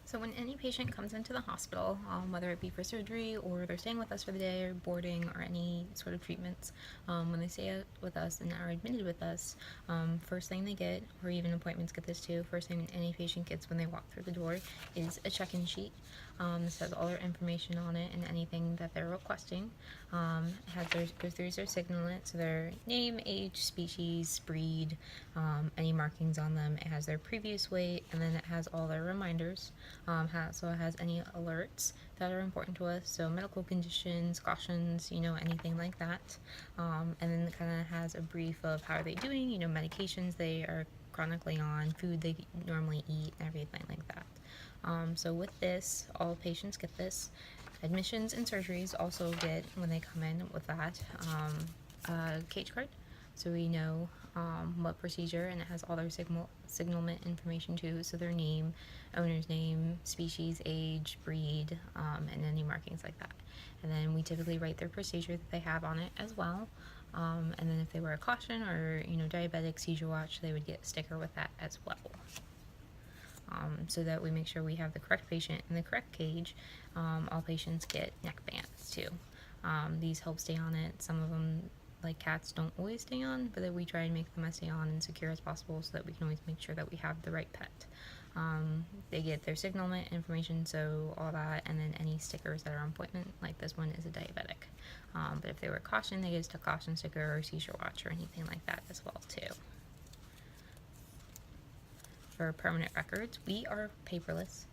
So when any patient comes into the hospital, whether it be for surgery or they're staying with us for the day or boarding or any sort of treatments, when they stay with us and are admitted with us, first thing they get, or even appointments get this too, first thing any patient gets when they walk through the door is a check-in sheet. This has all their information on it and anything that they're requesting. It has goes through their signalet, so their name, age, species, breed, any markings on them. It has their previous weight, and then it has all their reminders. So it has any alerts that are important to us, so medical conditions, cautions, anything like that. And then it kind of has a brief of how are they doing, medications they are chronically on, food they normally eat, everything like that. So with this, all patients get this. Admissions and surgeries also get, when they come in with that, a cage card. So we know what procedure, and it has all their signalment information too. So their name, owner's name, species, age, breed, and any markings like that. And then we typically write their procedure that they have on it as well. And then if they wear a caution or diabetic seizure watch, they would get a sticker with that as well. So that we make sure we have the correct patient in the correct cage. All patients get neck bands too. These help stay on it. Some of them, like cats, don't always stay on, but then we try and make them as stay on and secure as possible so that we can always make sure that we have the right pet. They get their signalement information, so all that, and then any stickers that are on appointment, like this one is a diabetic. But if they were caution, they get a caution sticker or seizure watch or anything like that as well too. For permanent records, we are paperless,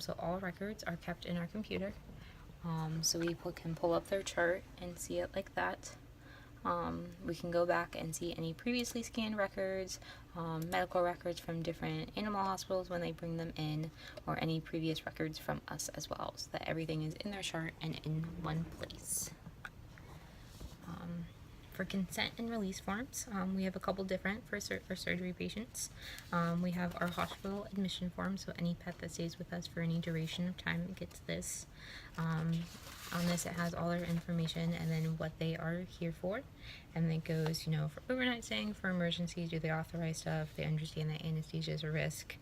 so all records are kept in our computer. So we can pull up their chart and see it like that. We can go back and see any previously scanned records, medical records from different animal hospitals when they bring them in, or any previous records from us as well, so that everything is in their chart and in one place. For consent and release forms, we have a couple different for surgery patients. We have our hospital admission form, so any pet that stays with us for any duration of time gets this. On this, it has all their information and then what they are here for. And it goes, for overnight staying, for emergencies, do they authorize stuff, they understand that anesthesia is a risk,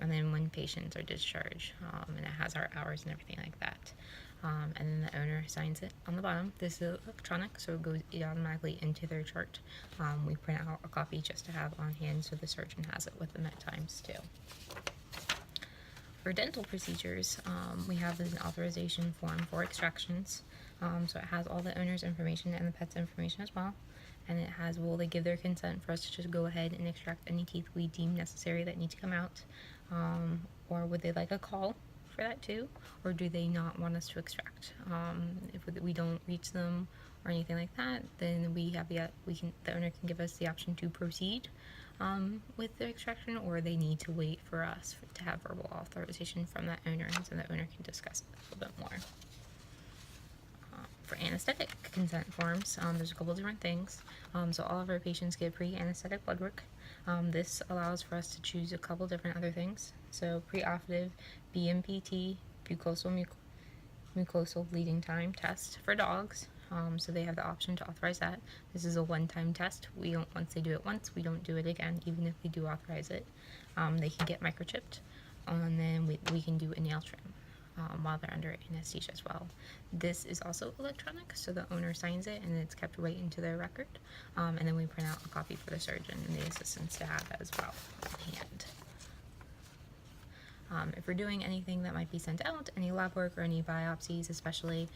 and then when patients are discharged, and it has our hours and everything like that. And then the owner signs it on the bottom. This is electronic, so it goes automatically into their chart. We print out a copy just to have on hand so the surgeon has it with them at times too. For dental procedures, we have an authorization form for extractions. So it has all the owner's information and the pet's information as well. And it has, will they give their consent for us to just go ahead and extract any teeth we deem necessary that need to come out? Or would they like a call for that too? Or do they not want us to extract? If we don't reach them or anything like that, then the owner can give us the option to proceed with the extraction, or they need to wait for us to have verbal authorization from that owner, and so the owner can discuss it a little bit more. For anesthetic consent forms, there's a couple different things. So all of our patients get pre-anesthetic blood work. This allows for us to choose a couple different other things. So preoperative BMPT, mucosal bleeding time test for dogs. So they have the option to authorize that. This is a one-time test. Once they do it once, we don't do it again, even if we do authorize it. They can get microchipped, and then we can do a nail trim while they're under anesthesia as well. This is also electronic, so the owner signs it and it's kept right into their record. And then we print out a copy for the surgeon and the assistants to have as well on hand. If we're doing anything that might be sent out, any lab work or any biopsies especially,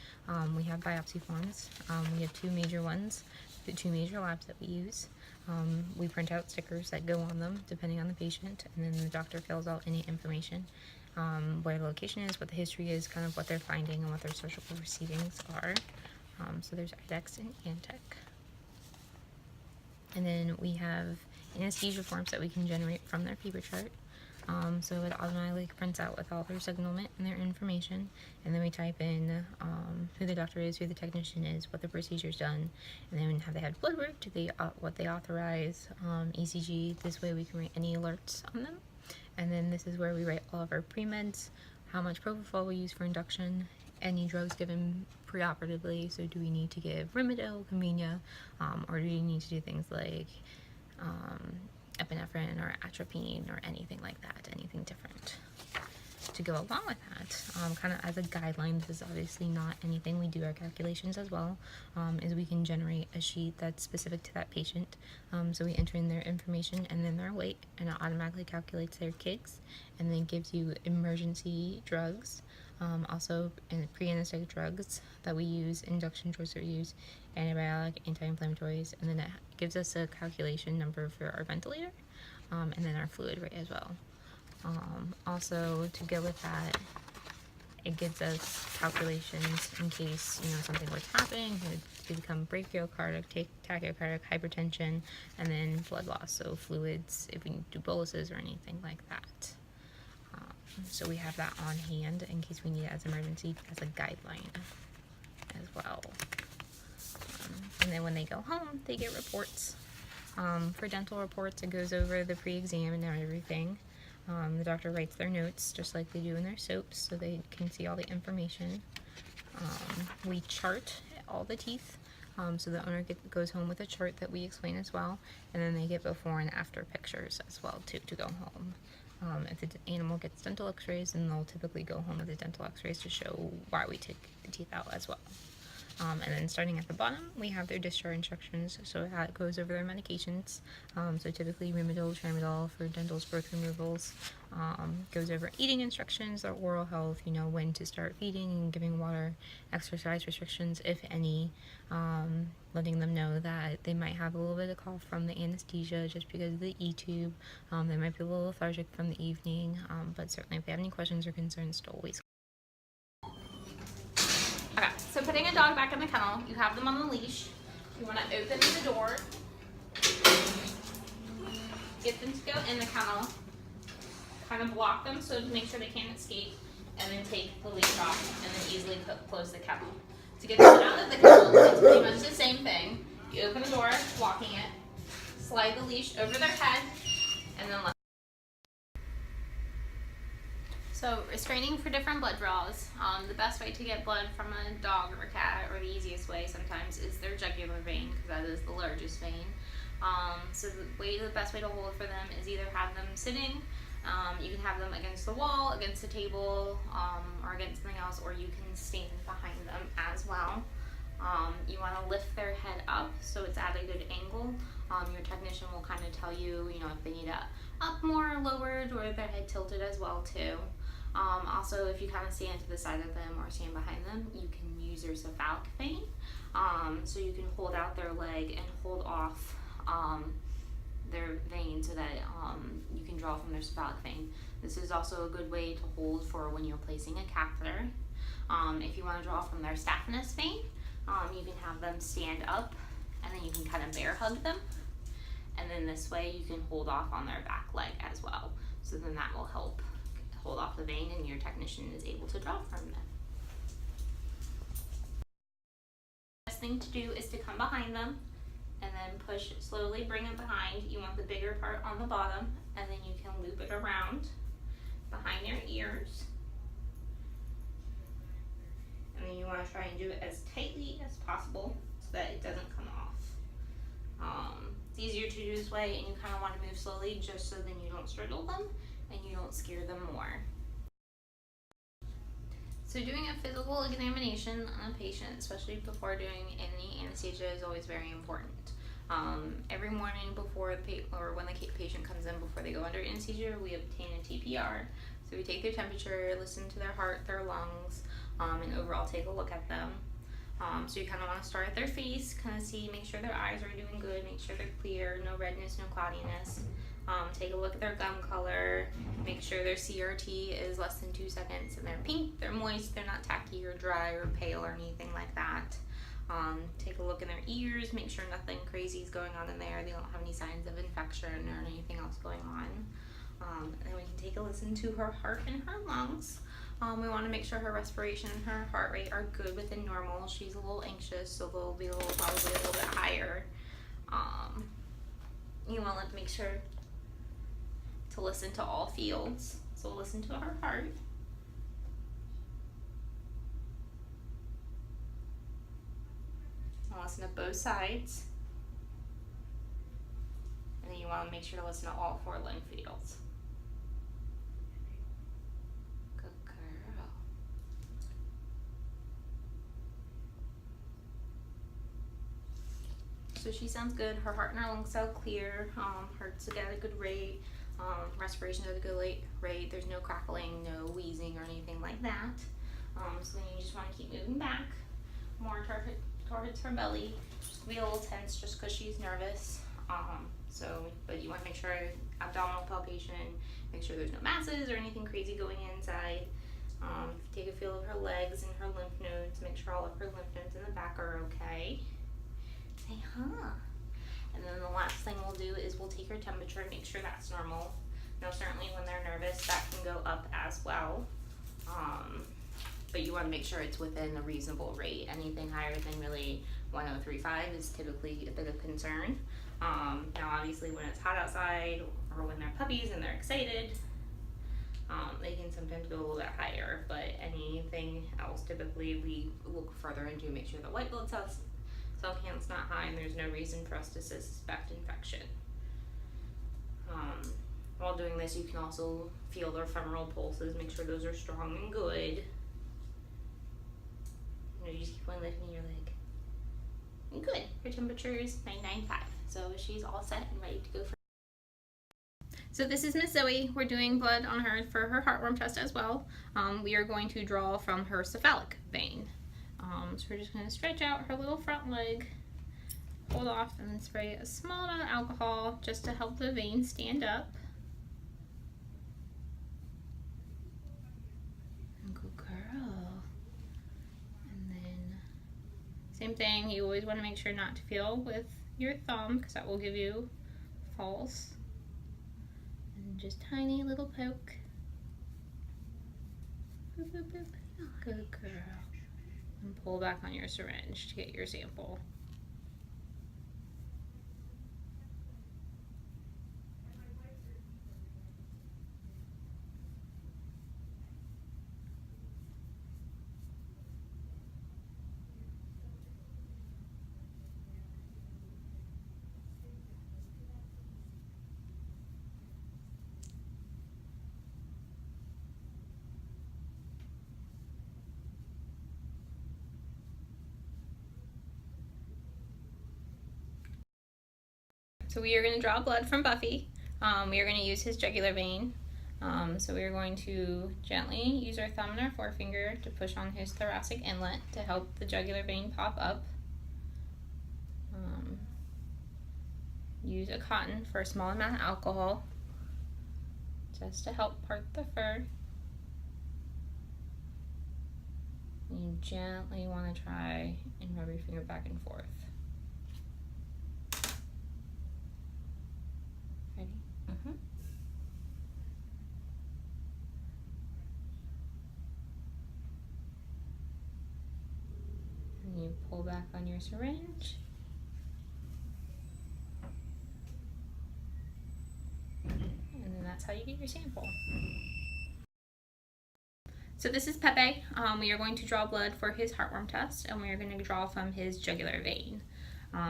we have biopsy forms. We have two major ones, the two major labs that we use. We print out stickers that go on them depending on the patient, and then the doctor fills out any information, where the location is, what the history is, kind of what they're finding and what their surgical proceedings are. So there's IDEX and ANTEC. And then we have anesthesia forms that we can generate from their fever chart. So it automatically prints out with all their signalment and their information, and then we type in who the doctor is, who the technician is, what the procedure's done, and then have they had blood work, what they authorize, ECG. This way we can write any alerts on them. And then this is where we write all of our pre-meds, how much propofol we use for induction, any drugs given preoperatively. So do we need to give Rimadyl, Convenia, or do we need to do things like epinephrine or atropine or anything like that, anything different. to go along with that, kind of as a guideline, this is obviously not anything, we do our calculations as well, is we can generate a sheet that's specific to that patient. So we enter in their information and then their weight, and it automatically calculates their kicks, and then gives you emergency drugs, also pre-anesthetic drugs that we use, induction drugs that we use, antibiotic, anti-inflammatories, and then it gives us a calculation number for our ventilator, and then our fluid rate as well. Also, to go with that, it gives us calculations in case, something was happening. It could become brachiocardic, tachycardic, hypertension, and then blood loss, so fluids, if we do boluses or anything like that. So we have that on hand in case we need it as emergency, as a guideline as well. And then when they go home, they get reports. For dental reports, it goes over the pre-exam and everything. The doctor writes their notes just like they do in their soaps, so they can see all the information. We chart all the teeth, so the owner goes home with a chart that we explain as well, and then they get before and after pictures as well to go home. If the animal gets dental x-rays, then they'll typically go home with the dental x-rays to show why we took the teeth out as well. And then starting at the bottom, we have their discharge instructions, so it goes over their medications. So typically Rimadyl, Tramadol for dental's growth removals. Goes over eating instructions, their oral health, when to start feeding and giving water, exercise restrictions, if any, letting them know that they might have a little bit of cough from the anesthesia just because of the E-tube. They might be a little lethargic from the evening, but certainly if they have any questions or concerns, to always. Okay, so putting a dog back in the kennel, you have them on the leash. You want to open the door, get them to go in the kennel, kind of block them so to make sure they can't escape, and then take the leash off and then easily close the kennel. To get them out of the kennel, it's pretty much the same thing. You open the door, blocking it, slide the leash over their head, and then let. So restraining for different blood draws. The best way to get blood from a dog or a cat, or the easiest way sometimes, is their jugular vein, because that is the largest vein. So the best way to hold for them is either have them sitting, you can have them against the wall, against the table, or against something else, or you can stand behind them as well. You want to lift their head up so it's at a good angle. Your technician will kind of tell you, if they need it up more, lowered, or their head tilted as well too. Also, if you kind of stand to the side of them or stand behind them, you can use your cephalic vein. So you can hold out their leg and hold off their vein so that you can draw from their cephalic vein. This is also a good way to hold for when you're placing a catheter. If you want to draw from their saphenous vein, you can have them stand up and then you can kind of bear hug them. And then this way you can hold off on their back leg as well. So then that will help hold off the vein and your technician is able to draw from them. The best thing to do is to come behind them and then push, slowly bring it behind. You want the bigger part on the bottom, and then you can loop it around behind their ears. And then you want to try and do it as tightly as possible so that it doesn't come off. It's easier to do this way, and you kind of want to move slowly just so then you don't startle them and you don't scare them more. So doing a physical examination on a patient, especially before doing any anesthesia, is always very important. Every morning before when the patient comes in before they go under anesthesia, we obtain a TPR. So we take their temperature, listen to their heart, their lungs, and overall take a look at them. So you kind of want to start at their face, kind of make sure their eyes are doing good, make sure they're clear, no redness, no cloudiness. Take a look at their gum color, make sure their CRT is less than 2 seconds and they're pink, they're moist, they're not tacky or dry or pale or anything like that. Take a look in their ears, make sure nothing crazy is going on in there, they don't have any signs of infection or anything else going on. And then we can take a listen to her heart and her lungs. We want to make sure her respiration and her heart rate are good within normal. She's a little anxious, so they'll be probably a little bit higher. You want to make sure to listen to all fields. So listen to her heart. And listen to both sides. And then you want to make sure to listen to all 4 lung fields. Good. So she sounds good. Her heart and her lungs sound clear. Heart's at a good rate. Respiration's at a good rate. There's no crackling, no wheezing, or anything like that. So then you just want to keep moving back more towards her belly. Just be a little tense just because she's nervous. But you want to make sure abdominal palpation, make sure there's no masses or anything crazy going inside. Take a feel of her legs and her lymph nodes. Make sure all of her lymph nodes in the back are okay. Say, huh. And then the last thing we'll do is we'll take her temperature and make sure that's normal. Now, certainly when they're nervous, that can go up as well. But you want to make sure it's within a reasonable rate. Anything higher than really 103.5 is typically a bit of concern. Now, obviously, when it's hot outside or when they're puppies and they're excited, they can sometimes go a little bit higher. But anything else, typically, we look further into make sure the white blood cell count's not high and there's no reason for us to suspect infection. While doing this, you can also feel their femoral pulses, make sure those are strong and good. You just keep on lifting your leg. And good. Her temperature is 99.5, so she's all set and ready to go for. So this is Miss Zoe. We're doing blood on her for her heartworm test as well. We are going to draw from her cephalic vein. So we're just going to stretch out her little front leg, hold off, and spray a small amount of alcohol just to help the vein stand up. Good girl. And then same thing, you always want to make sure not to feel with your thumb because that will give you false. And just tiny little poke. Boop, boop, boop. Good girl. And pull back on your syringe to get your sample. So we are going to draw blood from Buffy. We are going to use his jugular vein. So we are going to gently use our thumb and our forefinger to push on his thoracic inlet to help the jugular vein pop up. Use a cotton for a small amount of alcohol just to help part the fur. You gently want to try and rub your finger back and forth. Ready? And you pull back on your syringe. And then that's how you get your sample. So this is Pepe. We are going to draw blood for his heartworm test, and we are going to draw from his jugular vein.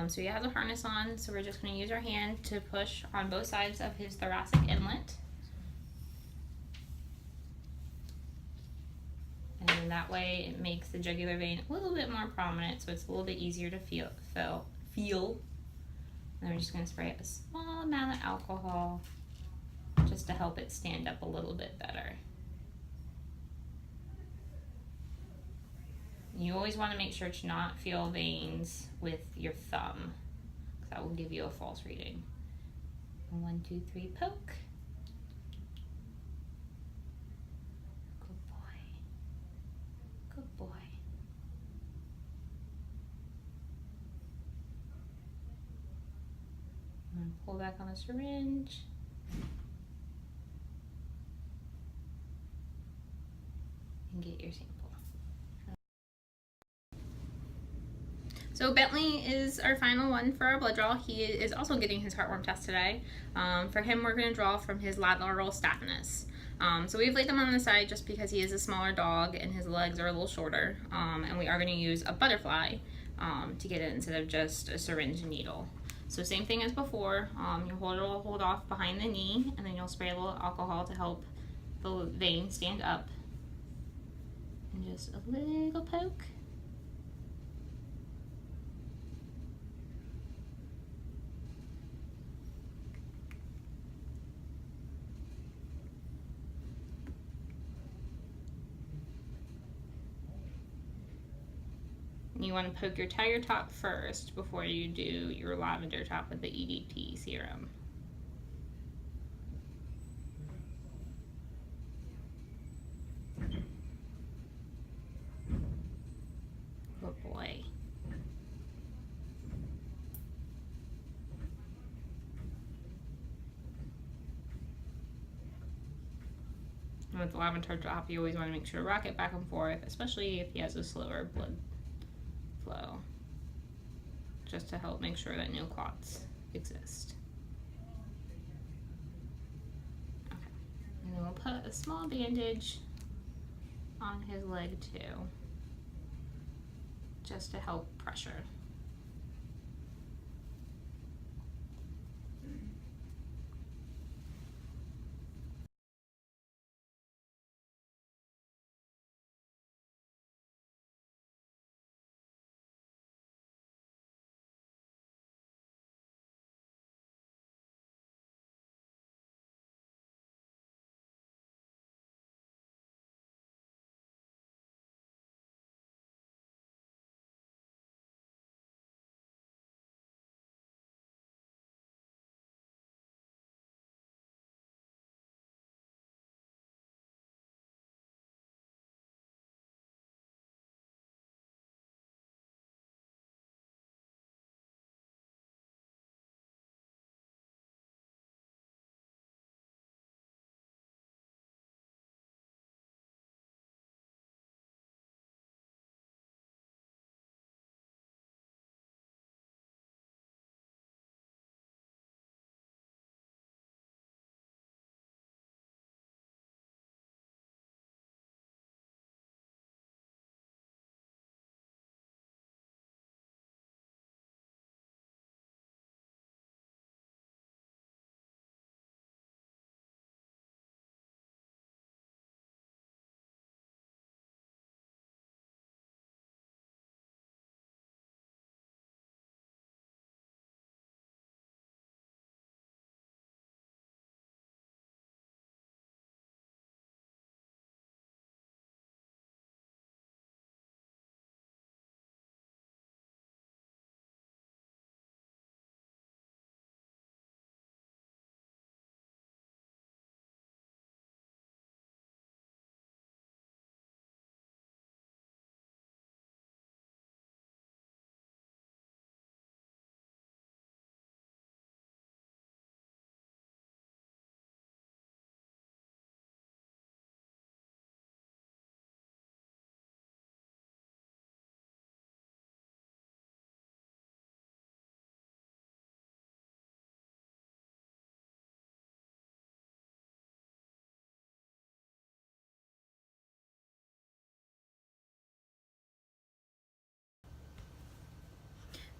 So he has a harness on, so we're just going to use our hand to push on both sides of his thoracic inlet. And then that way it makes the jugular vein a little bit more prominent, so it's a little bit easier to feel. And we're just going to spray a small amount of alcohol just to help it stand up a little bit better. You always want to make sure to not feel veins with your thumb, because that will give you a false reading. 1, 2, 3, poke. Good boy. Good boy. And pull back on the syringe. And get your sample. So Bentley is our final one for our blood draw. He is also getting his heartworm test today. For him, we're going to draw from his lateral staphnus. So we've laid him on the side just because he is a smaller dog and his legs are a little shorter. And we are going to use a butterfly to get it instead of just a syringe and needle. So same thing as before. You hold off behind the knee, and then you'll spray a little alcohol to help the vein stand up. And just a little poke. you want to poke your tiger top first before you do your lavender top with the EDT serum. Good boy. And with the lavender top, you always want to make sure to rock it back and forth, especially if he has a slower blood flow, just to help make sure that no clots exist. Okay. And then we'll put a small bandage on his leg too, just to help pressure.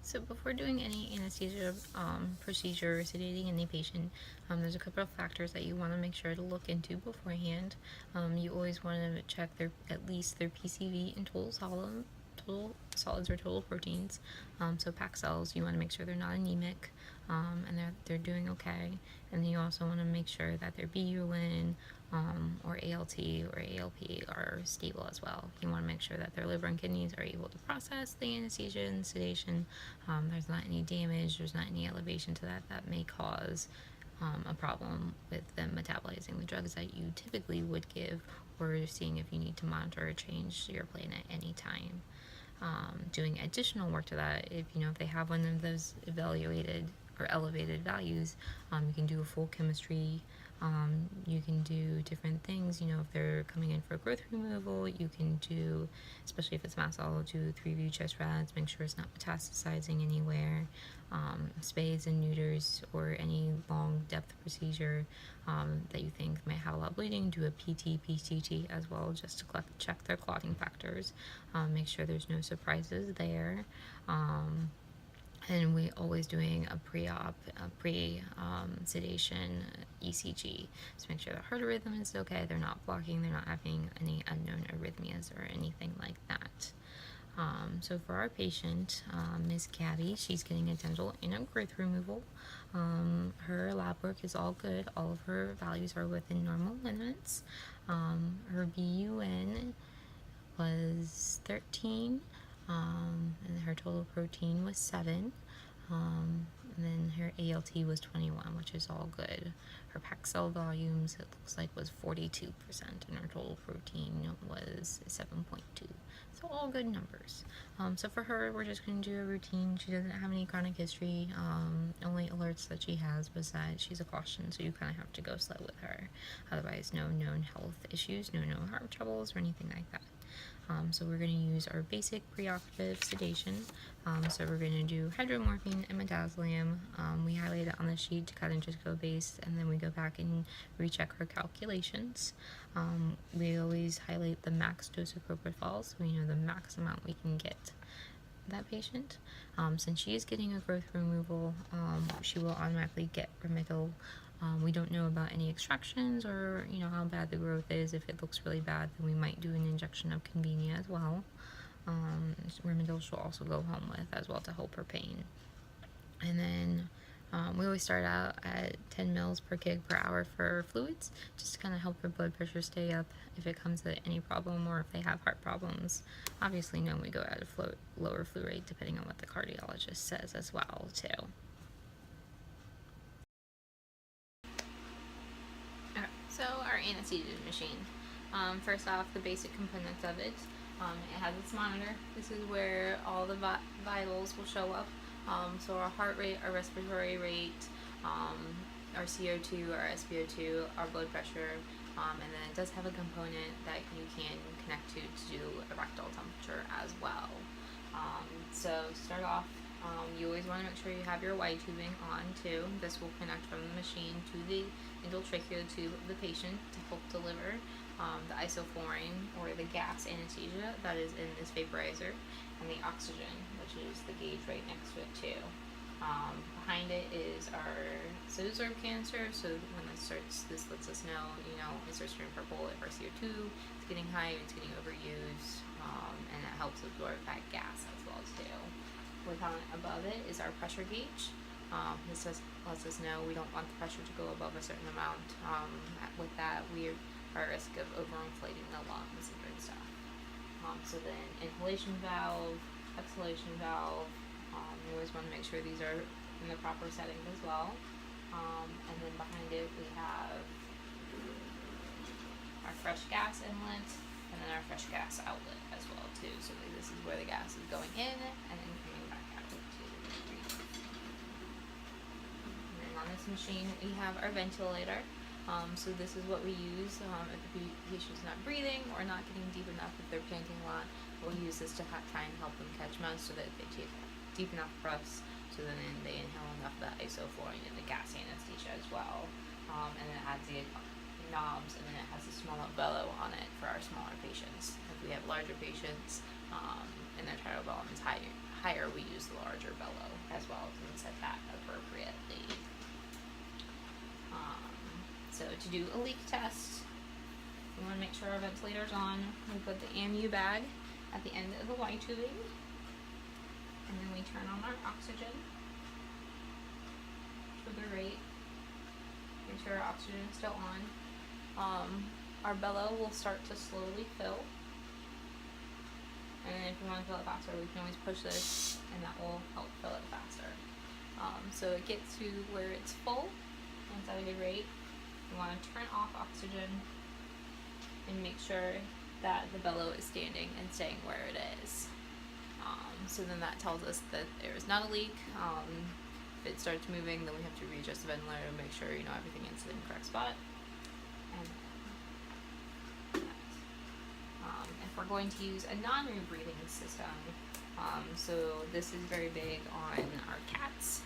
So before doing any anesthesia procedure or sedating any patient, there's a couple of factors that you want to make sure to look into beforehand. You always want to check at least their PCV and total solids or total proteins. So packed cells, you want to make sure they're not anemic, and they're doing okay. And then you also want to make sure that their BUN or ALT or ALP are stable as well. You want to make sure that their liver and kidneys are able to process the anesthesia and sedation. There's not any damage, there's not any elevation to that may cause a problem with them metabolizing the drugs that you typically would give, or seeing if you need to monitor or change your plan at any time. Doing additional work to that, if they have one of those evaluated or elevated values, you can do a full chemistry. You can do different things. If they're coming in for growth removal, you can do, especially if it's mast cell, do 3-view chest rads, make sure it's not metastasizing anywhere. Spades and neuters, or any long depth procedure that you think might have a lot of bleeding, do a PTT as well, just to check their clotting factors. Make sure there's no surprises there. And we always doing a pre-sedation ECG, so make sure the heart rhythm is okay, they're not blocking, they're not having any unknown arrhythmias or anything like that. So for our patient, Ms. Gabby, she's getting a dental and a growth removal. Her lab work is all good. All of her values are within normal limits. Her BUN was 13. and her total protein was 7. And then her ALT was 21, which is all good. Her packed cell volumes, it looks like, was 42%, and her total protein was 7.2. So all good numbers. So for her, we're just going to do a routine. She doesn't have any chronic history. Only alerts that she has was that she's a caution, so you kind of have to go slow with her. Otherwise, no known health issues, no known heart troubles, or anything like that. So we're going to use our basic preoperative sedation. So we're going to do hydromorphine and midazolam. We highlight it on the sheet to kind of just go base, and then we go back and recheck her calculations. We always highlight the max dose of propofol, so we know the max amount we can get that patient. Since she is getting a growth removal, she will automatically get remittal. We don't know about any extractions or how bad the growth is. If it looks really bad, then we might do an injection of convenia as well. Rimadyl she'll also go home with as well to help her pain. And then we always start out at 10 mils per kg per hour for fluids, just to kind of help her blood pressure stay up if it comes to any problem or if they have heart problems. Obviously, no, we go at a lower fluid rate depending on what the cardiologist says as well, too. Okay, so our anesthesia machine. First off, the basic components of it. It has its monitor. This is where all the vitals will show up. So our heart rate, our respiratory rate, our CO2, our SpO2, our blood pressure, and then it does have a component that you can connect to do a rectal temperature as well. So start off, you always want to make sure you have your Y tubing on too. This will connect from the machine to the endotracheal tube of the patient to help deliver the isoflurane or the gas anesthesia that is in this vaporizer, and the oxygen, which is the gauge right next to it too. Behind it is our absorb canister, so when this starts, this lets us know, it starts turning purple if our CO2 is getting high, it's getting overused, and it helps absorb that gas as well too. Above it is our pressure gauge. This lets us know we don't want the pressure to go above a certain amount. With that, we are at risk of overinflating the lungs and good stuff. So then inhalation valve, exhalation valve, you always want to make sure these are in the proper setting as well. And then behind it we have our fresh gas inlet and then our fresh gas outlet as well too. So this is where the gas is going in and then coming back out to the breathe. And then on this machine we have our ventilator. So this is what we use if the patient's not breathing or not getting deep enough, if they're panting a lot. We'll use this to try and help them catch mouth so that they take deep enough breaths so then they inhale enough of that isoflurane and the gas anesthesia as well. And then it adds the knobs, and then it has a smaller bellow on it for our smaller patients. If we have larger patients and their tidal volume is higher, we use the larger bellow as well to set that appropriately. So to do a leak test, we want to make sure our ventilator's on. We put the AMU bag at the end of the Y tubing, and then we turn on our oxygen to the rate. Make sure our oxygen is still on. Our bellow will start to slowly fill, and then if we want to fill it faster, we can always push this, and that will help fill it faster. So it gets to where it's full, and it's at a good rate. We want to turn off oxygen and make sure that the bellow is standing and staying where it is. So then that tells us that there is not a leak. If it starts moving, then we have to readjust the ventilator to make sure everything is in the correct spot. And if we're going to use a non-rebreathing system, so this is very big on our cats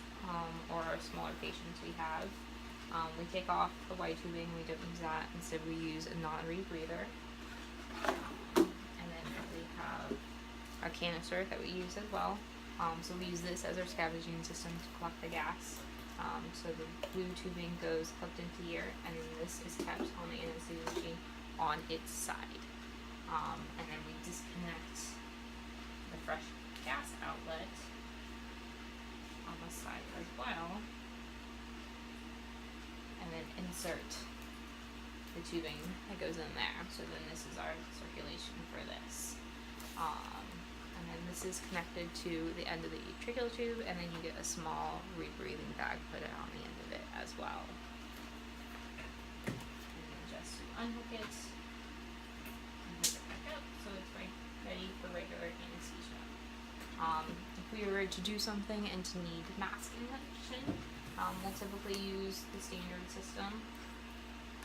or our smaller patients we have. We take off the Y tubing, we don't use that, instead we use a non-rebreather. And then we have our canister that we use as well. So we use this as our scavenging system to collect the gas. So the blue tubing goes hooked into here, and then this is kept on the anesthesia machine on its side. And then we disconnect the fresh gas outlet on the side as well. And then insert the tubing that goes in there. So then this is our circulation for this. And And this is connected to the end of the tracheal tube, and then you get a small rebreathing bag put on the end of it as well. And then just unhook it and hook it back up so it's ready for regular anesthesia. If we were to do something and to need mask injection, we'll typically use the standard system.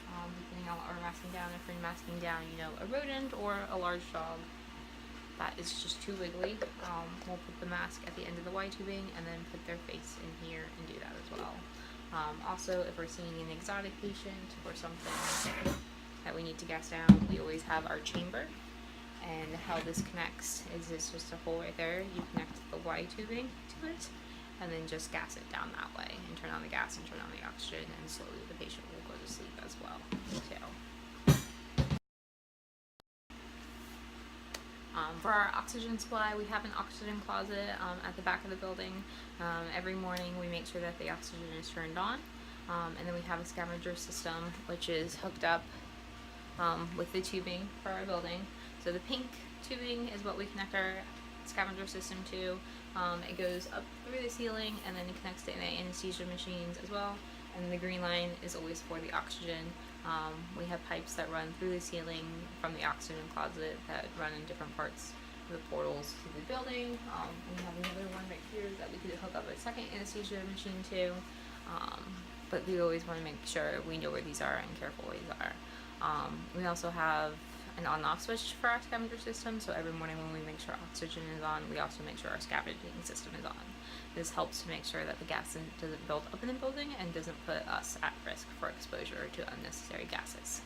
Depending on what we're masking down, if we're masking down, a rodent or a large dog that is just too wiggly, we'll put the mask at the end of the Y tubing and then put their face in here and do that as well. Also, if we're seeing an exotic patient or something that we need to gas down, we always have our chamber. And how this connects is it's just a hole right there. You connect the Y tubing to it, and then just gas it down that way, and turn on the gas and turn on the oxygen, and slowly the patient will go to sleep as well, too. For our oxygen supply, we have an oxygen closet at the back of the building. Every morning we make sure that the oxygen is turned on, and then we have a scavenger system which is hooked up with the tubing for our building. So the pink tubing is what we connect our scavenger system to. It goes up through the ceiling and then it connects to the anesthesia machines as well. And the green line is always for the oxygen. We have pipes that run through the ceiling from the oxygen closet that run in different parts of the portals to the building. We have another one right here that we could hook up a second anesthesia machine to. But we always want to make sure we know where these are and careful where these are. We also have an on-off switch for our scavenger system, so every morning when we make sure oxygen is on, we also make sure our scavenging system is on. This helps to make sure that the gas doesn't build up in the building and doesn't put us at risk for exposure to unnecessary gases.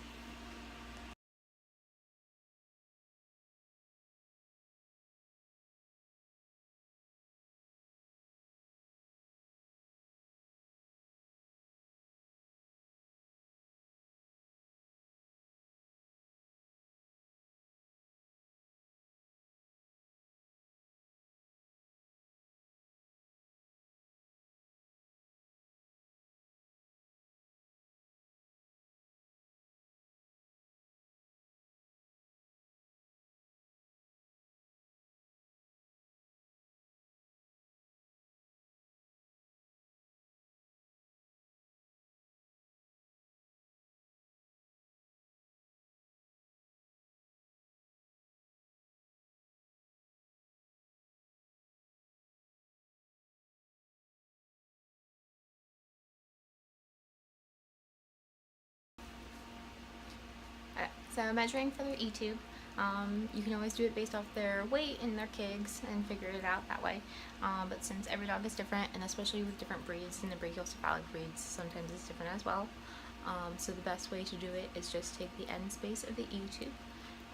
So measuring for their E-tube, you can always do it based off their weight and their KIGs and figure it out that way. But since every dog is different, and especially with different breeds and the brachiocephalic breeds, sometimes it's different as well. So the best way to do it is just take the end space of the E-tube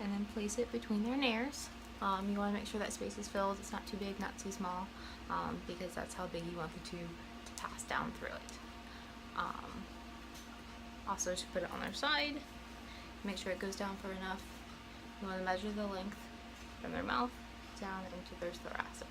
and then place it between their nares. You want to make sure that space is filled. It's not too big, not too small, because that's how big you want the tube to pass down through it. Also, to put it on their side, make sure it goes down far enough. You want to measure the length from their mouth down into their thoracic.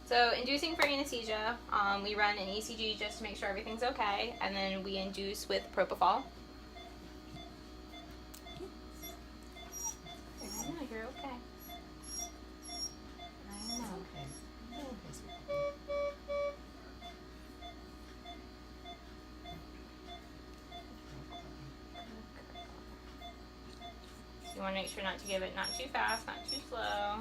So inducing for anesthesia, we run an ECG just to make sure everything's okay, and then we induce with propofol. I know, you're okay. I know. So you want to make sure not to give it not too fast, not too slow.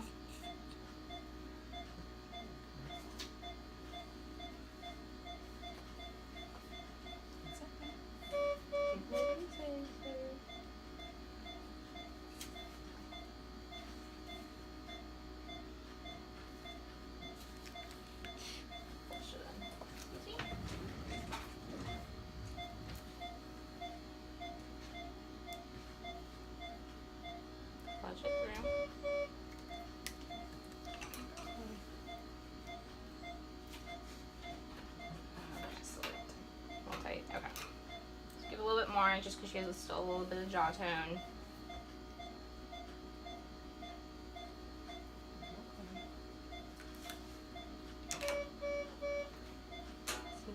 Flush it through. A little tight. Okay. Just give a little bit more, just because she has still a little bit of jaw tone.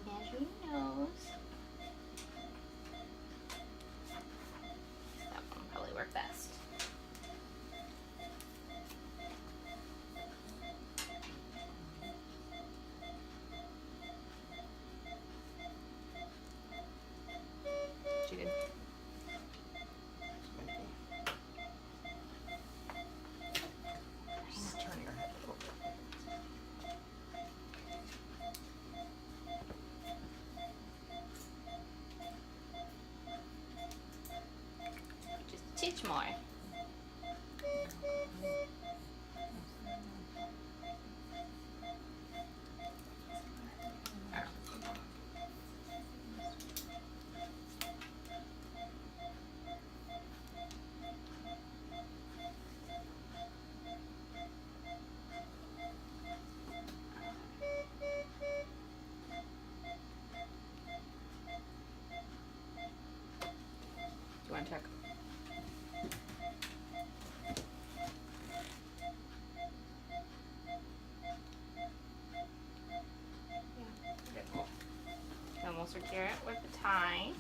Measure your nose. That one will probably work best. She did. Just a titch more. Do you want to check? Yeah. Okay, cool. Then we'll secure it with the tie.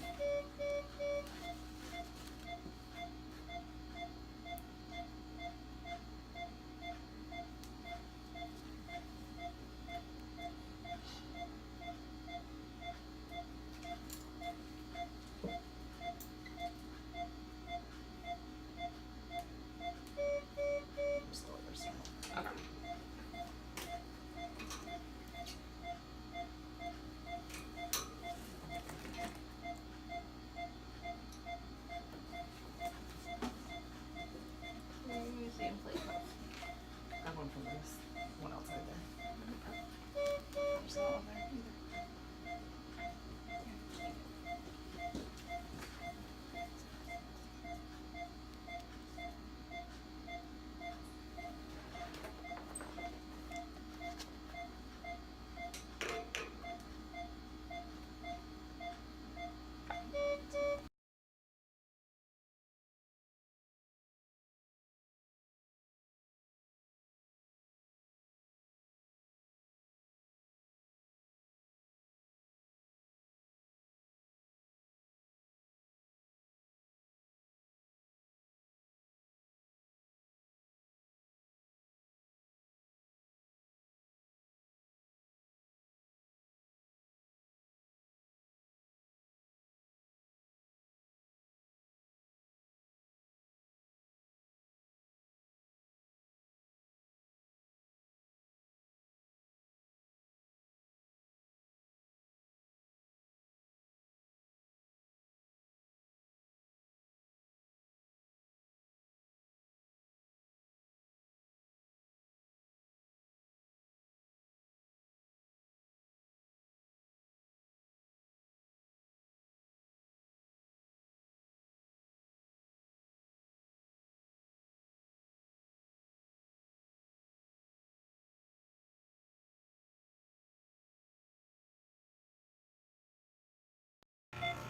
Okay. Use the inflate cuff. I have one from this one outside there. There's no one there either.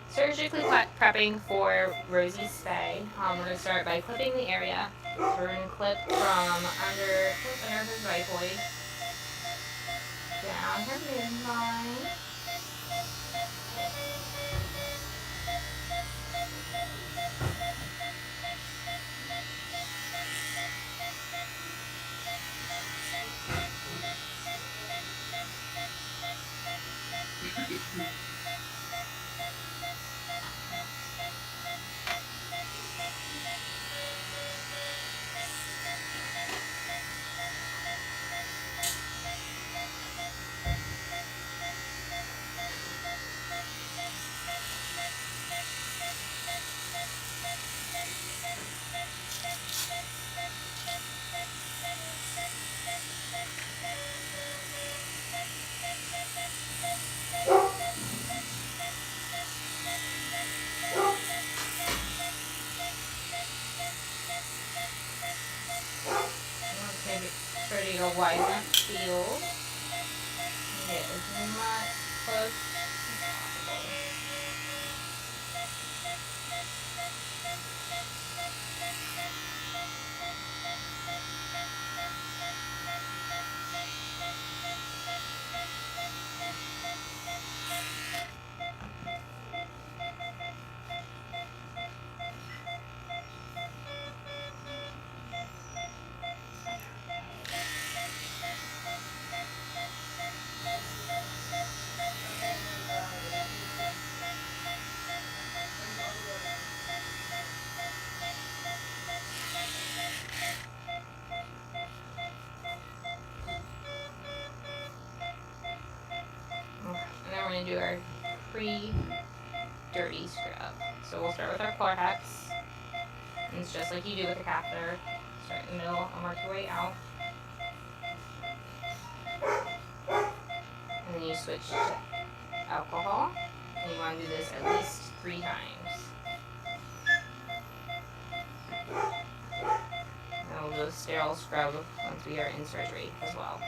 Surgically prepping for Rosie's spay. We're going to start by clipping the area. So we're going to clip from under her xiphoid. down her midline. Make sure to go wide enough field. Get as much close as possible. And then we're going to do our pre-dirty scrub. So we'll start with our Chlorhex. And it's just like you do with the catheter. Start in the middle and work your way out. And then you switch to alcohol. And you want to do this at least 3 times. And we'll do a sterile scrub once we are in surgery as well.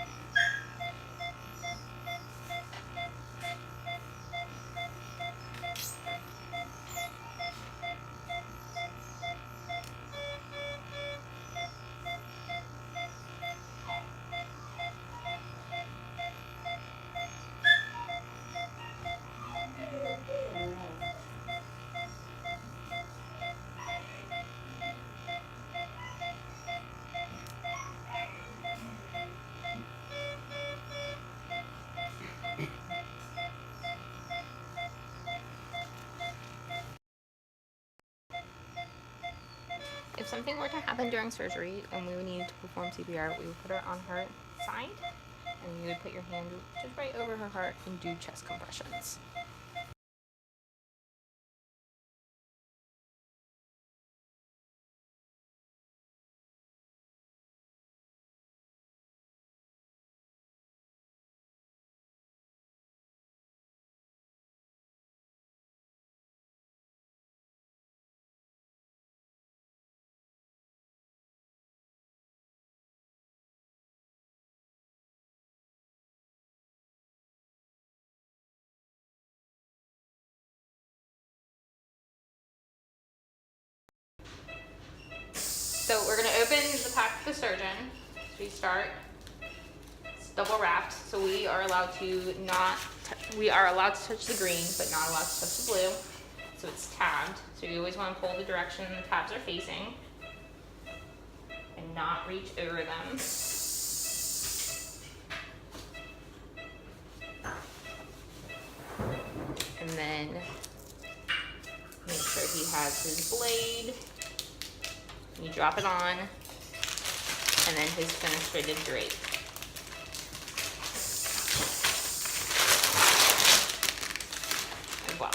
If something were to happen during surgery and we would need to perform CPR, we would put her on her side and you would put your hand just right over her heart and do chest compressions. So we're going to open the pack for the surgeon. So we start, it's double wrapped, so we are allowed to touch the green, but not allowed to touch the blue. So it's tabbed, so you always want to pull the direction the tabs are facing and not reach over them. And then make sure he has his blade. You drop it on, and then his fenestrated drape. And voila.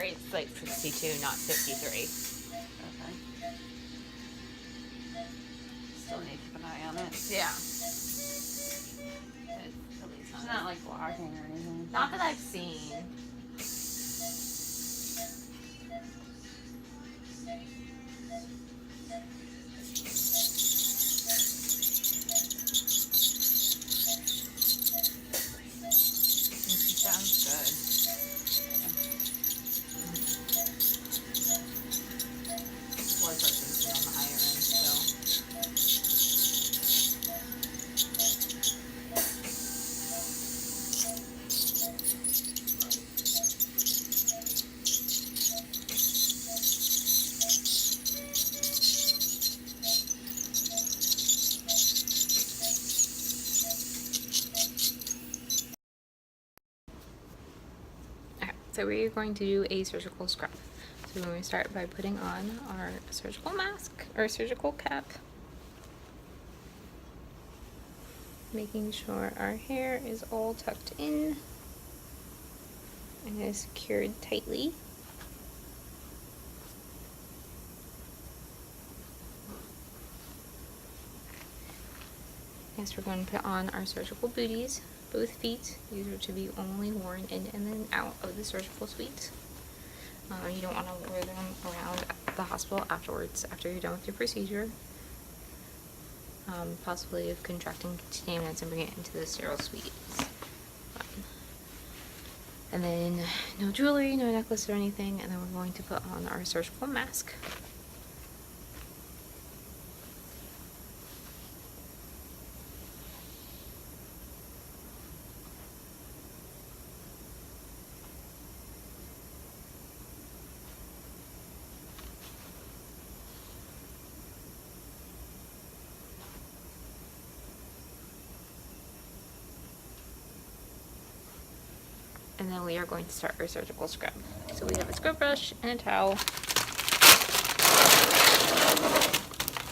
rate's like 62, not 53. Okay. Still need to keep an eye on it. Yeah. It's not like blocking or anything. Not that I've seen. She sounds good. Blood pressure seems to be on the higher end still. Okay, so we're going to do a surgical scrub. So we're going to start by putting on our surgical mask or surgical cap. Making sure our hair is all tucked in and is secured tightly. Next we're going to put on our surgical booties, both feet. These are to be only worn in and then out of the surgical suite. You don't want to wear them around the hospital afterwards, after you're done with your procedure. Possibly of contracting contaminants and bring it into the sterile suite. And then no jewelry, no necklace or anything, and then we're going to put on our surgical mask. And then we are going to start our surgical scrub. So we have a scrub brush and a towel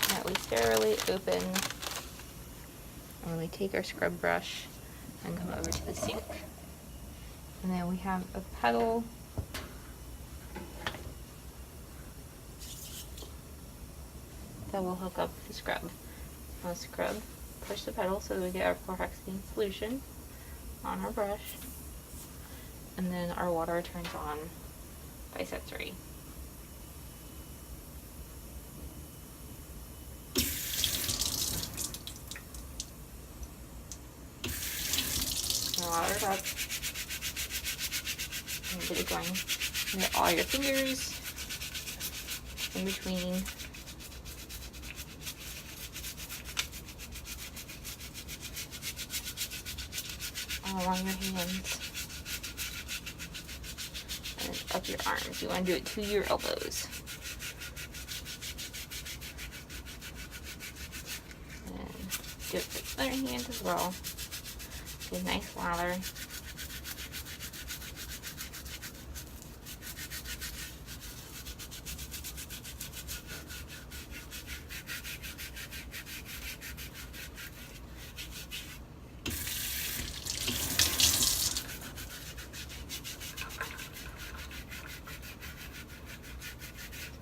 that we sterilely open. And then we take our scrub brush and come over to the sink. And then we have a pedal that will hook up the scrub. On the scrub, push the pedal so that we get our chlorhexidine solution on our brush. And then our water turns on by SAP3. Water it up. And get it going. And get all your fingers in between. All along your hands. Up your arms. You want to do it to your elbows. And do it with the other hand as well. Get a nice lather.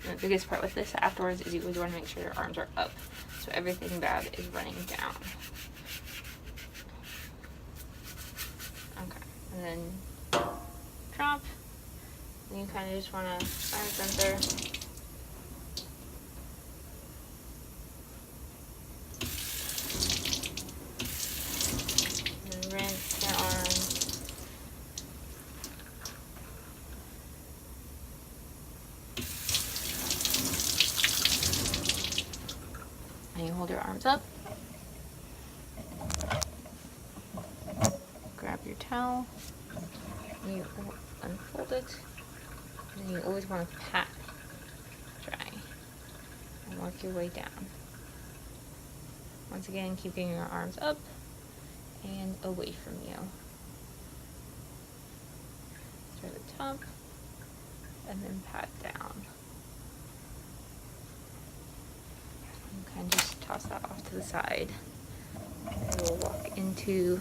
The biggest part with this afterwards is you always want to make sure your arms are up, so everything bad is running down. Okay, and then drop, and you kind of just want to find a center. And rinse your arms. And you hold your arms up. Grab your towel. And you unfold it. And you always want to pat dry. And work your way down. Once again, keeping your arms up and away from you. Start at the top. And then pat down. And just toss that off to the side. We'll walk into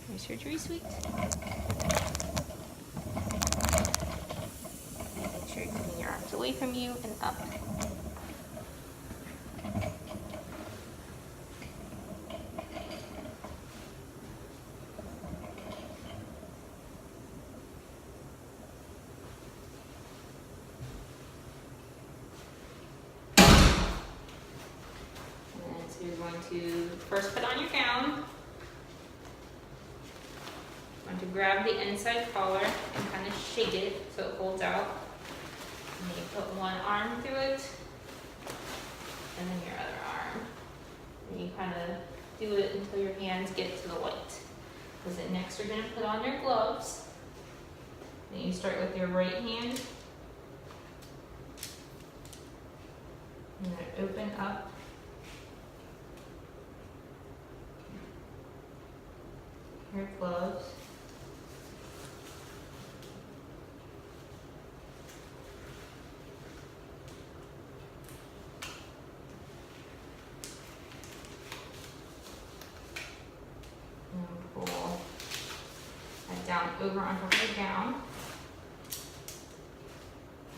your surgery suite. away from you and up. And so you're going to first put on your gown. You're going to grab the inside collar and kind of shake it so it folds out. And then you put one arm through it, and then your other arm. And you kind of do it until your hands get to the white. Because then next you're going to put on your gloves. Then you start with your right hand. And then open up. Your gloves. And pull that down over on top of your gown.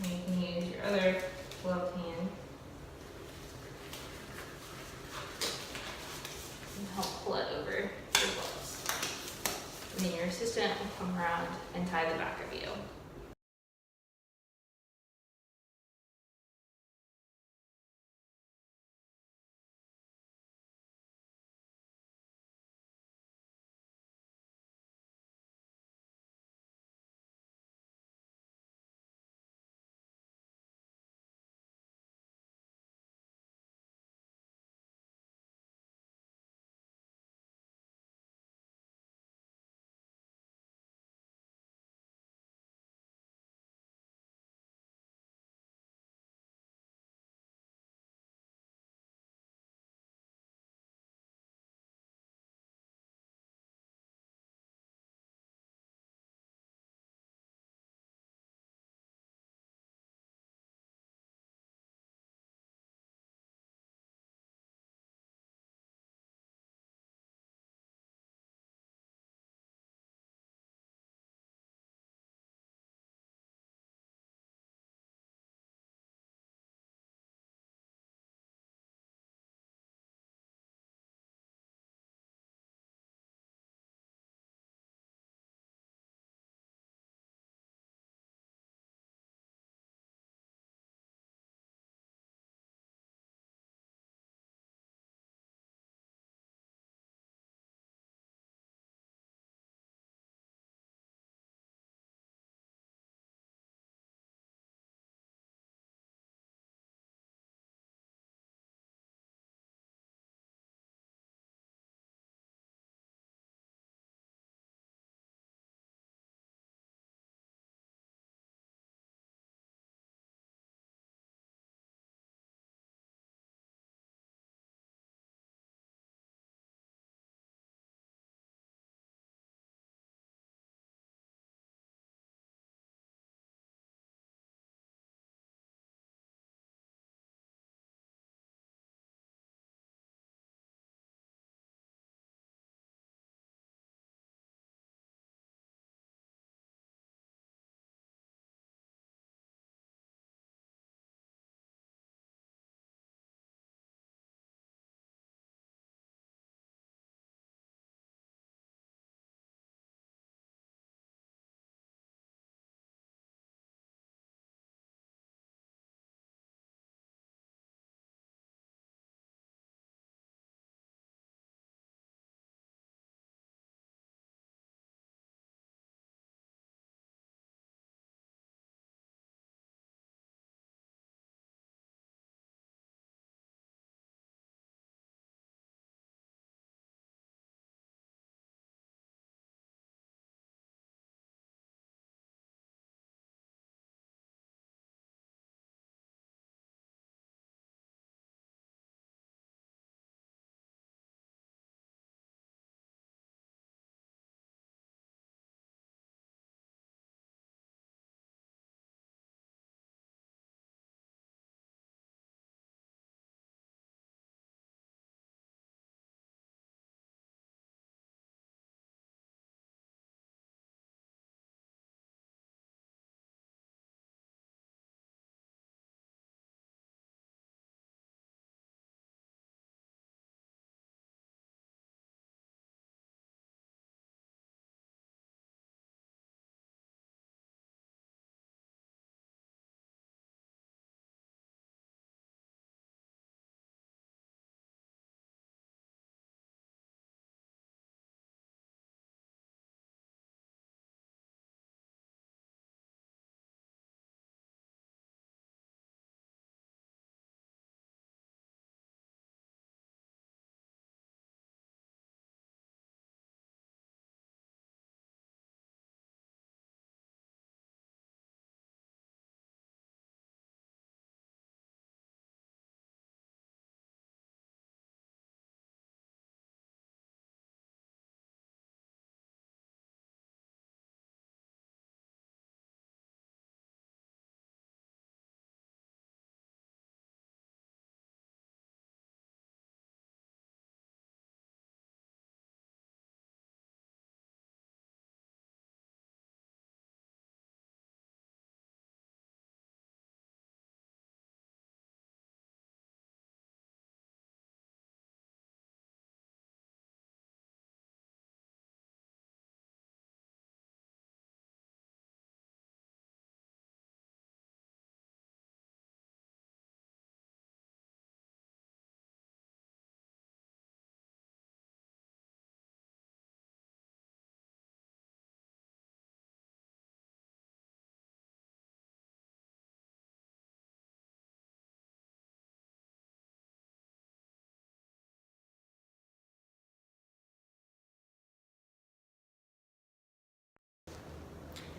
And you can use your other gloved hand and help pull it over your gloves. And then your assistant will come around and tie the back of you.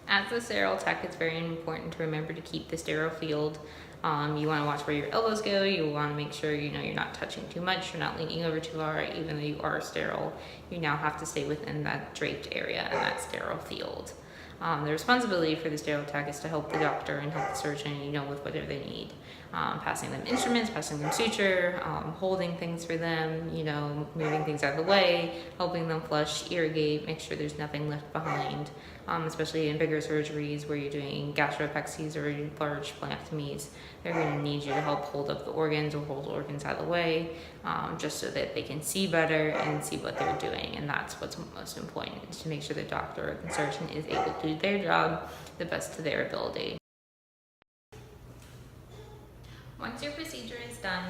As a sterile tech, it's very important to remember to keep the sterile field. You want to watch where your elbows go. You want to make sure you're not touching too much. You're not leaning over too far. Even though you are sterile, you now have to stay within that draped area and that sterile field. The responsibility for the sterile tech is to help the doctor and help the surgeon, with whatever they need. Passing them instruments, passing them suture, holding things for them, moving things out of the way, helping them flush, irrigate, make sure there's nothing left behind, especially in bigger surgeries where you're doing gastropexies or large splenectomies. They're going to need you to help hold up the organs or hold organs out of the way, just so that they can see better and see what they're doing. And that's what's most important, is to make sure the doctor or the surgeon is able to do their job the best to their ability. Once your procedure is done,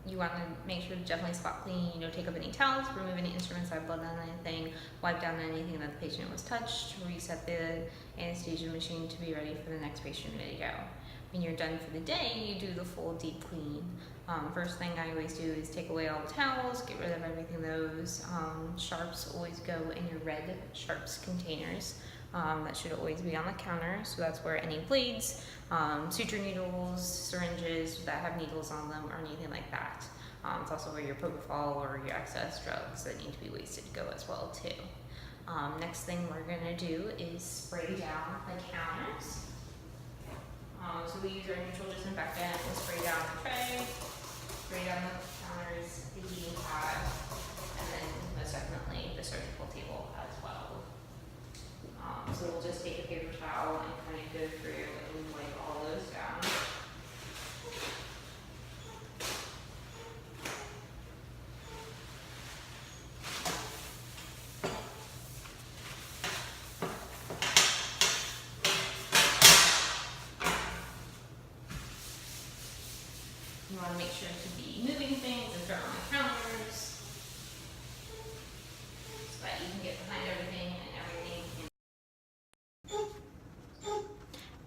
you want to make sure to definitely spot clean, take up any towels, remove any instruments that have blood on anything, wipe down anything that the patient was touched, reset the anesthesia machine to be ready for the next patient ready to go. When you're done for the day, you do the full deep clean. First thing I always do is take away all the towels, get rid of everything those. Sharps always go in your red sharps containers. That should always be on the counter, so that's where any blades, suture needles, syringes that have needles on them, or anything like that. It's also where your propofol or your excess drugs that need to be wasted go as well too. Next thing we're going to do is spray down the counters. So we use our neutral disinfectant and spray down the tray, spray down the counters, the heating pad, and then most definitely the surgical table as well. So we'll just take a paper towel and kind of go through and wipe all those down. You want to make sure to be moving things and turn on the counters so that you can get behind everything and everything.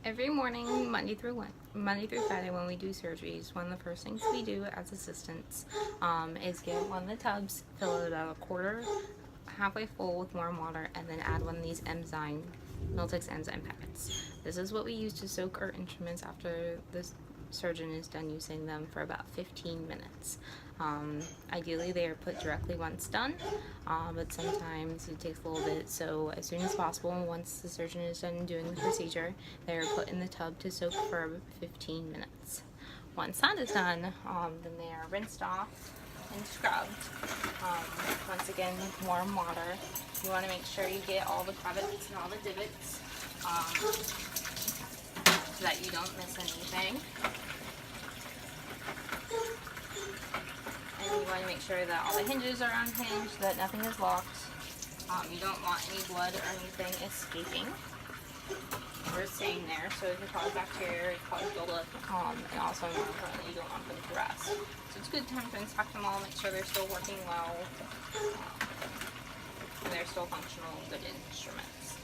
Every morning, Monday through Friday, when we do surgeries, one of the first things we do as assistants is get one of the tubs, fill it about a quarter, halfway full with warm water, and then add one of these Miltix enzyme packets. This is what we use to soak our instruments after the surgeon is done using them for about 15 minutes. Ideally they are put directly once done, but sometimes it takes a little bit, so as soon as possible, once the surgeon is done doing the procedure, they are put in the tub to soak for 15 minutes. Once that is done, then they are rinsed off and scrubbed, once again with warm water. You want to make sure you get all the crevices and all the divots, so that you don't miss anything. And you want to make sure that all the hinges are unhinged, that nothing is locked. You don't want any blood or anything escaping or staying there, so it can cause bacteria, it can cause buildup, and also more importantly, you don't want them to rest. So it's a good time to inspect them all, make sure they're still working well, and they're still functional, good instruments.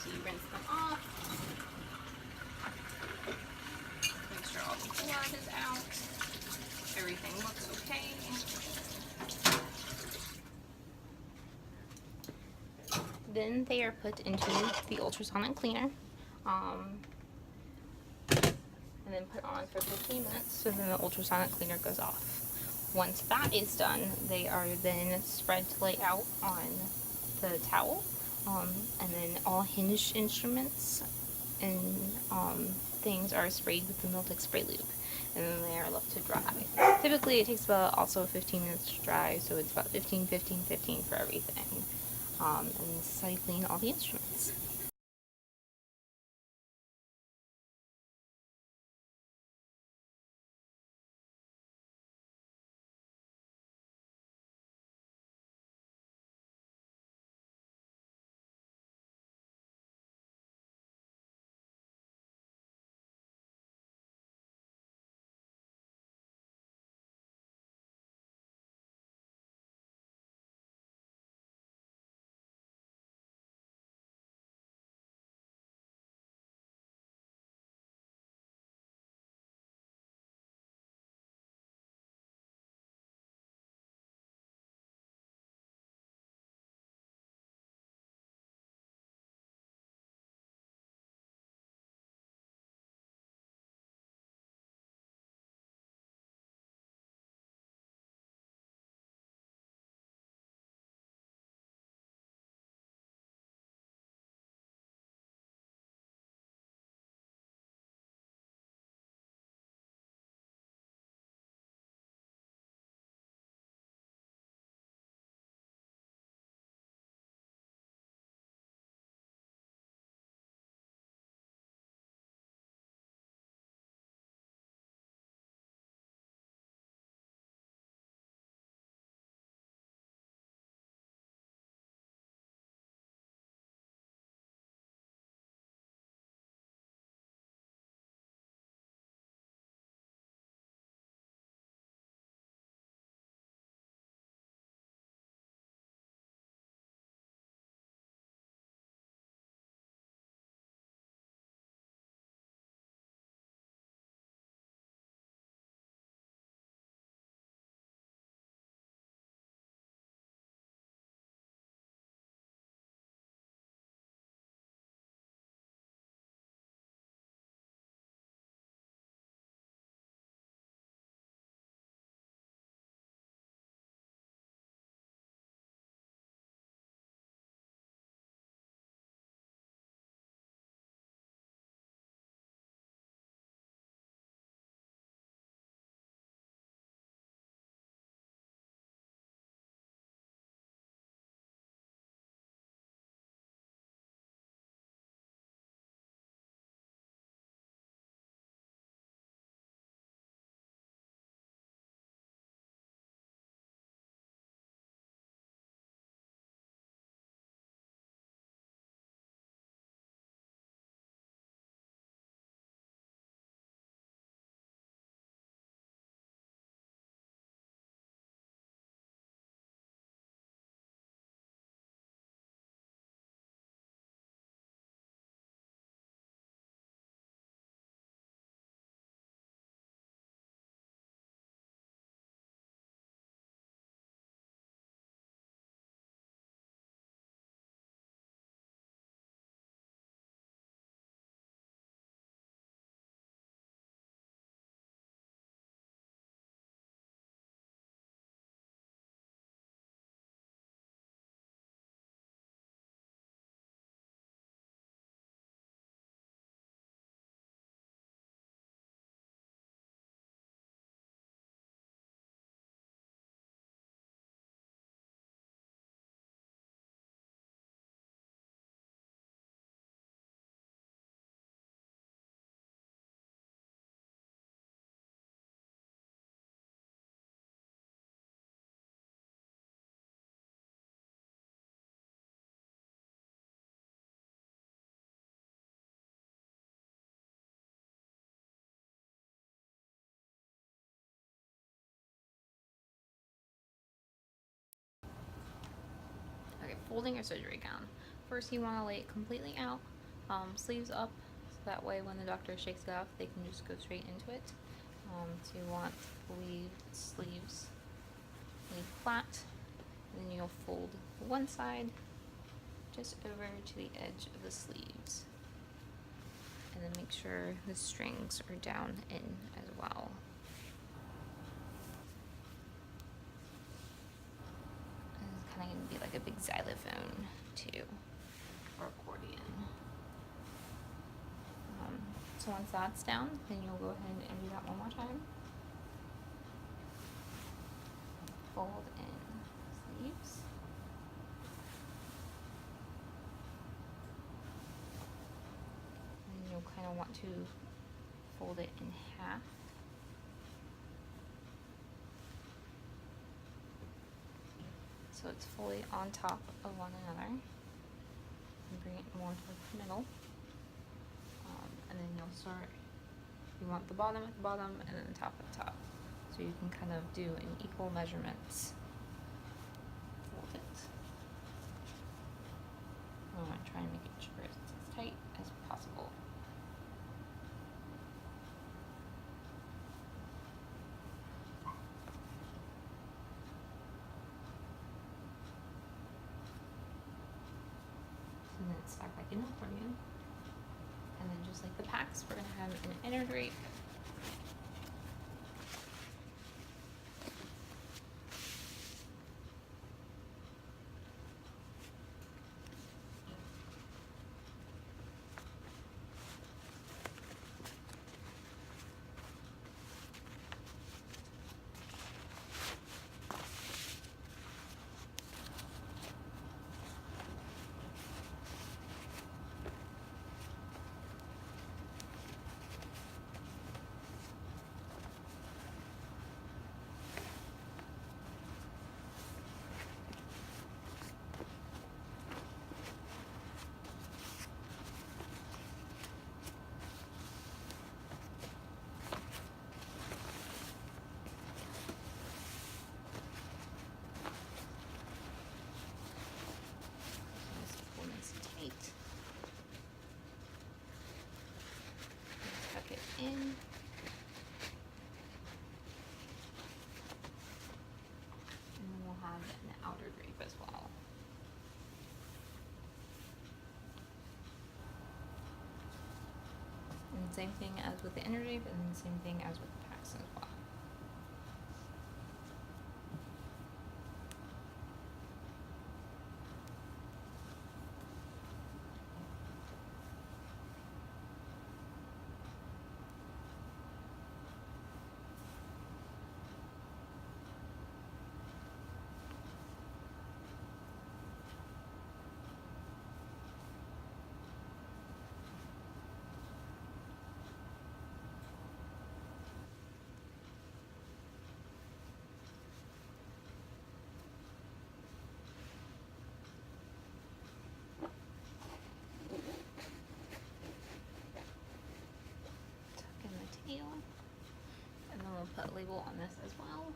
So you rinse them off, make sure all the blood is out, everything looks okay. Then they are put into the ultrasonic cleaner, and then put on for 15 minutes, so then the ultrasonic cleaner goes off. Once that is done, they are then spread to lay out on the towel, and then all hinged instruments and things are sprayed with the Miltix spray lube, and then they are left to dry. Typically it takes about also 15 minutes to dry, so it's about 15, 15, 15 for everything. And this is how you clean all the instruments. folding your surgery gown. First, you want to lay it completely out, sleeves up, so that way when the doctor shakes it off, they can just go straight into it. So you want sleeves laid flat, and then you'll fold one side just over to the edge of the sleeves, and then make sure the strings are down in as well. And it's kind of going to be like a big xylophone too, or accordion. So once that's down, then you'll go ahead and do that one more time. Fold in sleeves. And you'll kind of want to fold it in half. So it's fully on top of one another. And bring it more towards the middle. And then you'll start, you want the bottom at the bottom and then the top at the top. So you can kind of do in equal measurements. Fold it. I want to try and make it sure it's as tight as possible. And then it's back like an accordion. And then just like the packs, we're going to have an inner drape. Tuck it in. And then we'll have an outer drape as well. And same thing as with the inner drape, and then same thing as with the packs as well. And then we'll put a label on this as well.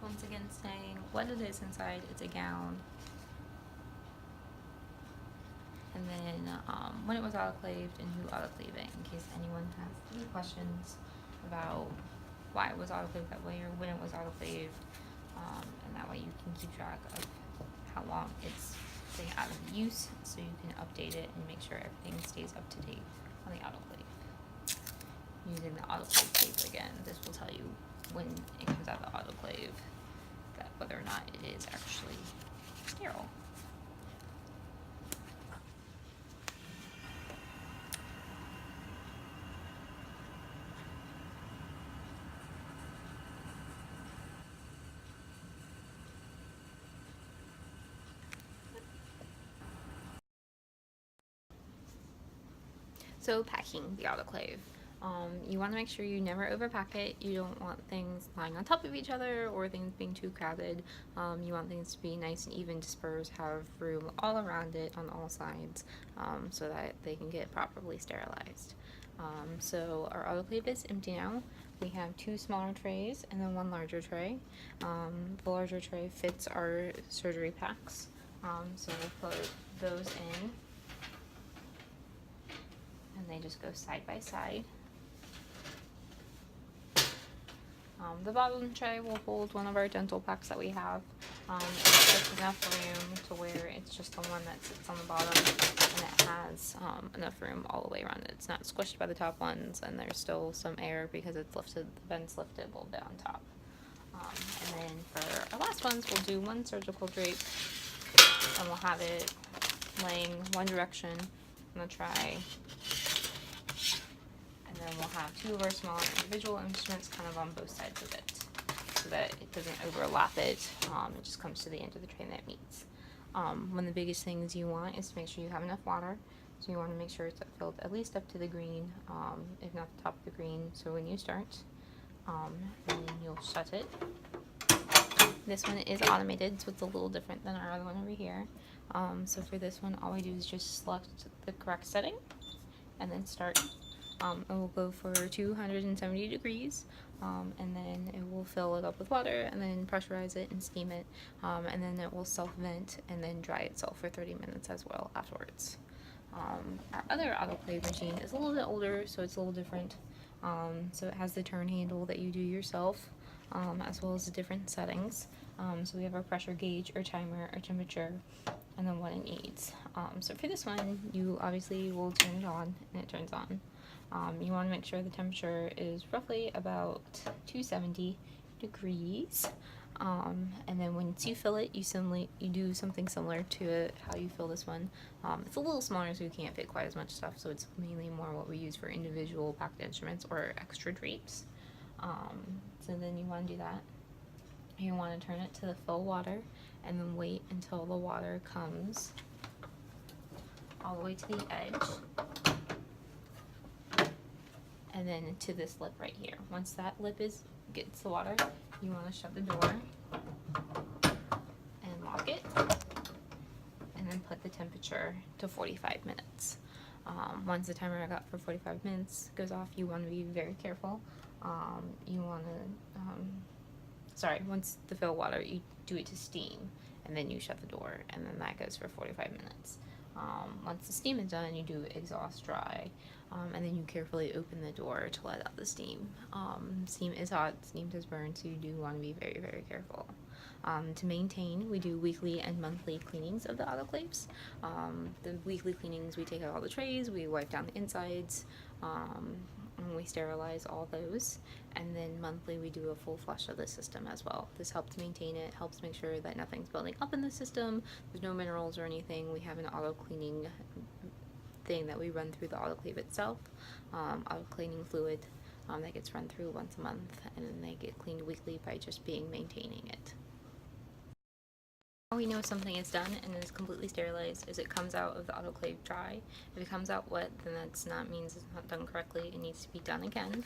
Once again, saying what it is inside. It's a gown. And then when it was autoclaved and who autoclaved it, in case anyone has any questions about why it was autoclaved that way or when it was autoclaved. And that way you can keep track of how long it's been out of use, so you can update it and make sure everything stays up to date on the autoclave. Using the autoclave tape again, this will tell you when it comes out of the autoclave that whether or not it is actually sterile. So packing the autoclave. You want to make sure you never overpack it. You don't want things lying on top of each other or things being too crowded. You want things to be nice and even dispersed, have room all around it on all sides, so that they can get properly sterilized. So our autoclave is empty now. We have 2 smaller trays and then 1 larger tray. The larger tray fits our surgery packs. So we'll put those in, and they just go side by side. The bottom tray will hold one of our dental packs that we have. It's just enough room to where it's just the one that sits on the bottom, and it has enough room all the way around it. It's not squished by the top ones, and there's still some air because it's lifted, the vent's lifted a little bit on top. And then for our last ones, we'll do one surgical drape, and we'll have it laying one direction on the tray. And then we'll have two of our smaller individual instruments kind of on both sides of it, so that it doesn't overlap it. It just comes to the end of the tray that meets. One of the biggest things you want is to make sure you have enough water. So you want to make sure it's filled at least up to the green, if not the top of the green. So when you start, and then you'll shut it. This one is automated, so it's a little different than our other one over here. So for this one, all we do is just select the correct setting and then start. And we'll go for 270 degrees, and then it will fill it up with water, and then pressurize it and steam it, and then it will self-vent and then dry itself for 30 minutes as well afterwards. Our other autoclave machine is a little bit older, so it's a little different. So it has the turn handle that you do yourself, as well as the different settings. So we have our pressure gauge, our timer, our temperature, and then what it needs. So for this one, you obviously will turn it on, and it turns on. You want to make sure the temperature is roughly about 270 degrees. And then once you fill it, you do something similar to how you fill this one. It's a little smaller, so you can't fit quite as much stuff, so it's mainly more what we use for individual packed instruments or extra drapes. So then you want to do that. You want to turn it to the full water, and then wait until the water comes all the way to the edge, and then to this lip right here. Once that lip gets the water, you want to shut the door and lock it, and then put the temperature to 45 minutes. Once the timer got for 45 minutes goes off, you want to be very careful. You want to, once the fill water, you do it to steam, and then you shut the door, and then that goes for 45 minutes. Once the steam is done, you do exhaust dry, and then you carefully open the door to let out the steam. Steam is hot, steam does burn, so you do want to be very, very careful. To maintain, we do weekly and monthly cleanings of the autoclaves. The weekly cleanings, we take out all the trays, we wipe down the insides, and we sterilize all those. And then monthly, we do a full flush of the system as well. This helps maintain it, helps make sure that nothing's building up in the system, there's no minerals or anything. We have an auto cleaning thing that we run through the autoclave itself, auto cleaning fluid that gets run through once a month, and then they get cleaned weekly by just maintaining it. How we know if something is done and is completely sterilized is it comes out of the autoclave dry. If it comes out wet, then that's not means it's not done correctly. It needs to be done again.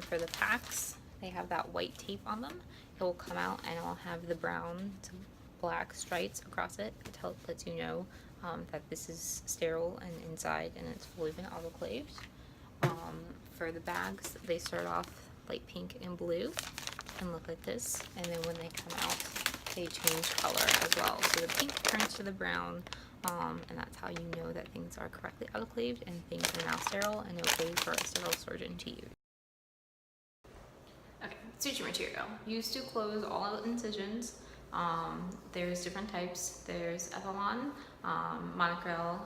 For the packs, they have that white tape on them. It will come out and it will have the brown to black stripes across it. It lets you know that this is sterile and inside and it's fully been autoclaved. For the bags, they start off light pink and blue and look like this, and then when they come out, they change color as well. So the pink turns to the brown, and that's how you know that things are correctly autoclaved and things are now sterile and okay for a sterile surgeon to use. Okay, suture material. Used to close all incisions. There's different types. There's Epilon, Monocryl,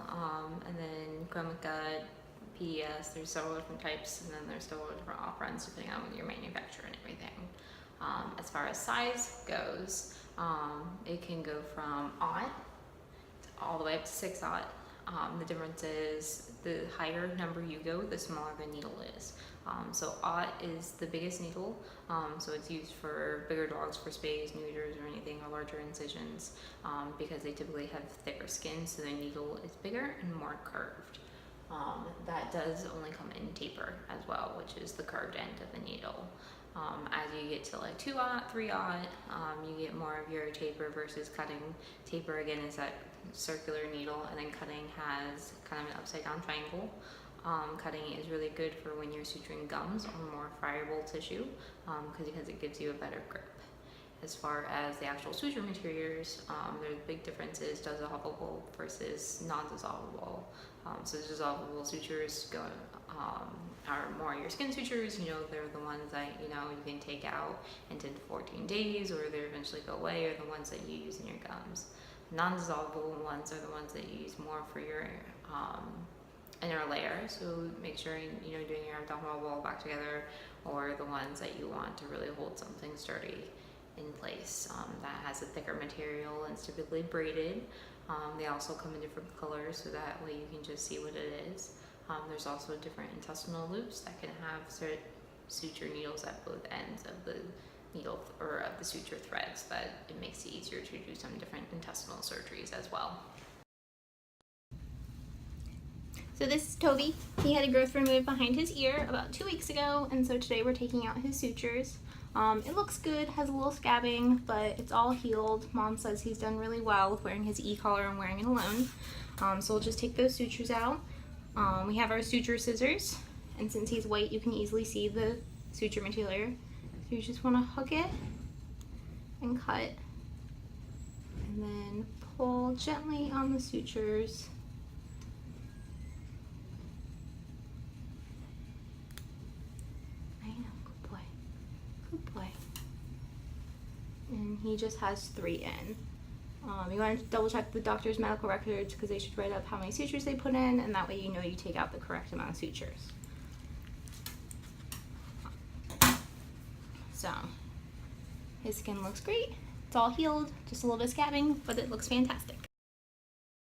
and then Chromic Gut, PDS. There's several different types, and then there's several different operands depending on your manufacturer and everything. As far as size goes, it can go from aught all the way up to 6/0. The difference is the higher number you go, the smaller the needle is. So aught is the biggest needle, so it's used for bigger dogs, for spays, neuters, or anything, or larger incisions, because they typically have thicker skin, so the needle is bigger and more curved. That does only come in taper as well, which is the curved end of the needle. As you get to like 2/0, 3/0, you get more of your taper versus cutting. Taper again is that circular needle, and then cutting has kind of an upside down triangle. Cutting is really good for when you're suturing gums or more friable tissue, because it gives you a better grip. As far as the actual suture materials, there's big differences, dissolvable versus non-dissolvable. So dissolvable sutures are more your skin sutures. They're the ones that you can take out in 10 to 14 days, or they eventually go away, or the ones that you use in your gums. Non-dissolvable ones are the ones that you use more for your inner layer. So make sure doing your abdominal wall back together, or the ones that you want to really hold something sturdy in place. That has a thicker material and it's typically braided. They also come in different colors, so that way you can just see what it is. There's also different intestinal loops that can have suture needles at both ends of the needle or of the suture threads, that it makes it easier to do some different intestinal surgeries as well. So this is Toby. He had a growth removed behind his ear about 2 weeks ago, and so today we're taking out his sutures. It looks good, has a little scabbing, but it's all healed. Mom says he's done really well with wearing his e-collar and wearing it alone. So we'll just take those sutures out. We have our suture scissors, and since he's white, you can easily see the suture material. So you just want to hook it and cut, and then pull gently on the sutures. Good boy. And he just has 3 in. You want to double check the doctor's medical records, because they should write up how many sutures they put in, and that way you know you take out the correct amount of sutures. So his skin looks great. It's all healed, just a little bit scabbing, but it looks fantastic.